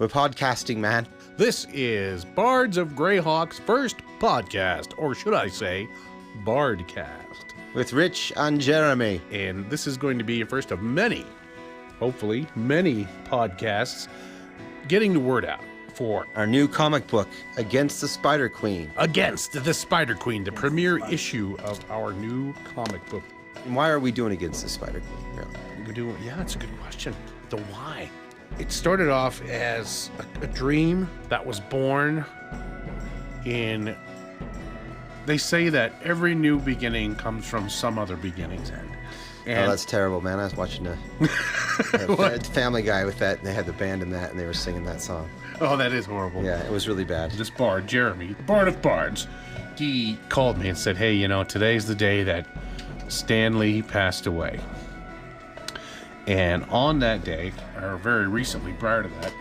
We're podcasting, man. This is Bards of Greyhawk's first podcast, or should I say, Bardcast. With Rich and Jeremy. And this is going to be a first of many, hopefully, many podcasts getting the word out for our new comic book, Against the Spider Queen. Against the Spider Queen, the premiere issue of our new comic book. And why are we doing Against the Spider Queen, really? Yeah, that's a good question. The why. It started off as a dream that was born in... They say that every new beginning comes from some other beginning's end. And oh, that's terrible, man. I was watching a Family Guy with that, and they had the band in that, and they were singing that song. Oh, that is horrible. Yeah, it was really bad. This bard, Jeremy, the Bard of Bards, he called me and said, hey, you know, today's the day that Stan Lee passed away. And on that day, or very recently prior to that,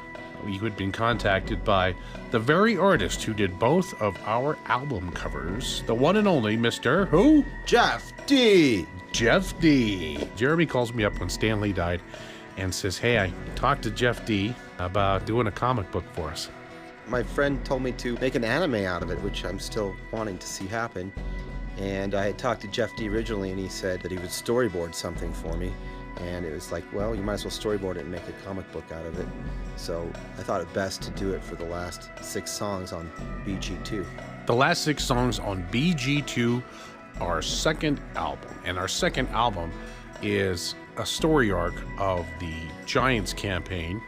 we had been contacted by the very artist who did both of our album covers, the one and only Mr. Who? Jeff D. Jeff D. Jeremy calls me up when Stan Lee died and says, hey, I talked to Jeff D about doing a comic book for us. My friend told me to make an anime out of it, which I'm still wanting to see happen. And I had talked to Jeff D originally, and he said that he would storyboard something for me. And it was like, well, you might as well storyboard it and make a comic book out of it. So I thought it best to do it for the last 6 songs on BG2. The last 6 songs on BG2, our second album. And our second album is a story arc of the Giants campaign,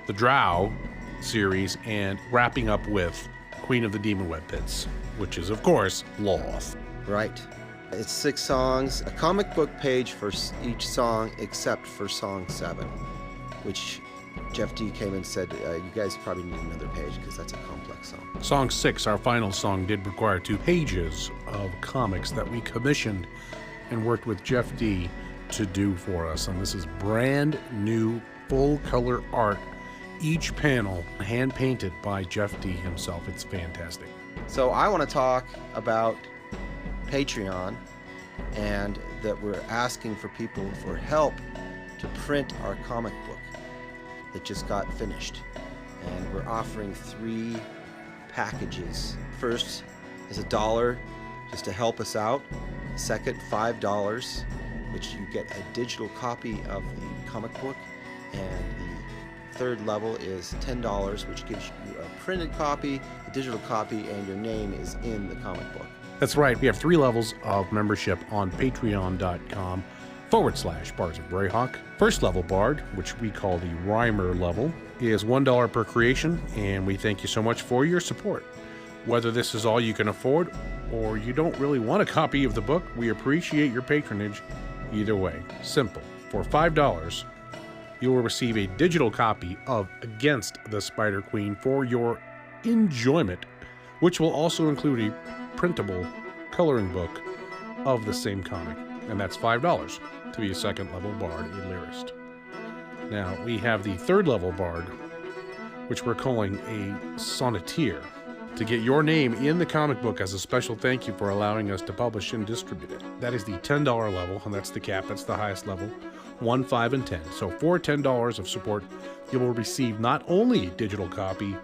the Drow series, and wrapping up with Queen of the Demon Web Pits, which is, of course, Loth. Right. It's 6 songs, a comic book page for each song except for song 7, which Jeff D came and said, you guys probably need another page because that's a complex song. Song 6, our final song, did require 2 pages of comics that we commissioned and worked with Jeff D to do for us. And this is brand new full color art, each panel hand painted by Jeff D himself. It's fantastic. So I want to talk about Patreon, and that we're asking for people for help to print our comic book that just got finished. And we're offering 3 packages. First is $1 just to help us out. Second, $5, which you get a digital copy of the comic book. And the third level is $10, which gives you a printed copy, a digital copy, and your name is in the comic book. That's right. We have 3 levels of membership on patreon.com/Bards of Greyhawk. First level Bard, which we call the Rhymer level, is $1 per creation, and we thank you so much for your support. Whether this is all you can afford or you don't really want a copy of the book, we appreciate your patronage either way. Simple. For $5, you will receive a digital copy of Against the Spider Queen for your enjoyment, which will also include a printable coloring book of the same comic, and that's $5 to be a second level Bard, a lyrist. Now we have the third level Bard, which we're calling a sonneteer, to get your name in the comic book as a special thank you for allowing us to publish and distribute it. That is the $10 level, and that's the cap, that's the highest level, 1, 5, and 10. So for $10 of support, you will receive not only a digital copy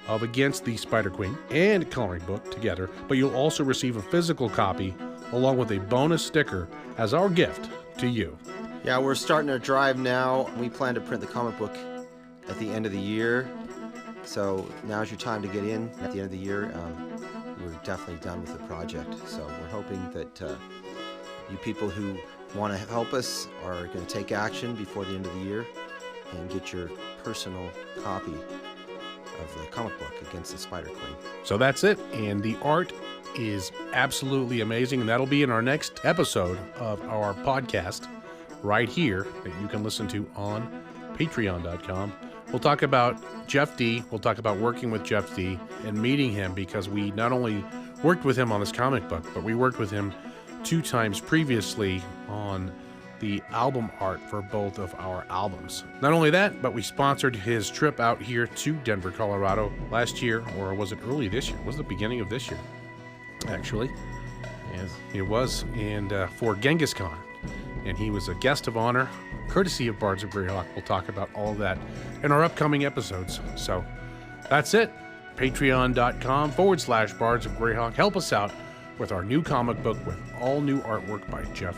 of Against the Spider Queen and coloring book together, but you'll also receive a physical copy along with a bonus sticker as our gift to you. Yeah, we're starting our drive now. We plan to print the comic book at the end of the year, so now's your time to get in. At the end of the year, we're definitely done with the project, so we're hoping that you people who want to help us are going to take action before the end of the year and get your personal copy of the comic book Against the Spider Queen. So that's it, and the art is absolutely amazing, and that'll be in our next episode of our podcast right here that you can listen to on patreon.com. We'll talk about Jeff D. We'll talk about working with Jeff D. and meeting him, because we not only worked with him on this comic book, but we worked with him 2 times previously on the album art for both of our albums. Not only that, but we sponsored his trip out here to Denver, Colorado last year, or was it early this year? Was it the beginning of this year, actually? And it was, and for Genghis Khan. and he was a guest of honor, courtesy of Bards of Greyhawk. We'll talk about all of that in our upcoming episodes. So that's it. Patreon.com/Bards of Greyhawk. Help us out with our new comic book with all new artwork by Jeff